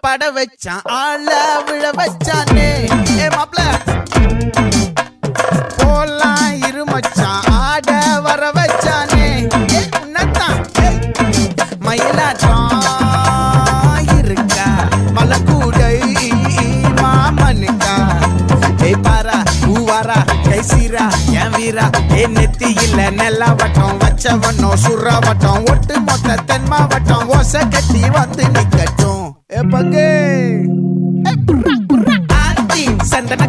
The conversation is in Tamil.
பட வச்சான் ஆள விழ வச்சானே ஏ மாப்ள போலாம் இருமச்சான் ஆட வர வச்சானே உன்னதான் மயிலாட்டம் இருக்கா மலக்கூடை மாமனுக்கா ஏய் பாரா பூவாரா கைசீரா என் வீரா ஏ நெத்தி இல்ல நெல்லா வட்டம் வச்சவனோ சுறா வட்டம் ஒட்டு மொத்த தென் மாவட்டம் ஓசை கட்டி வந்து நிக்கட்டும் ஏ பங்கே ஆத்தி சந்தன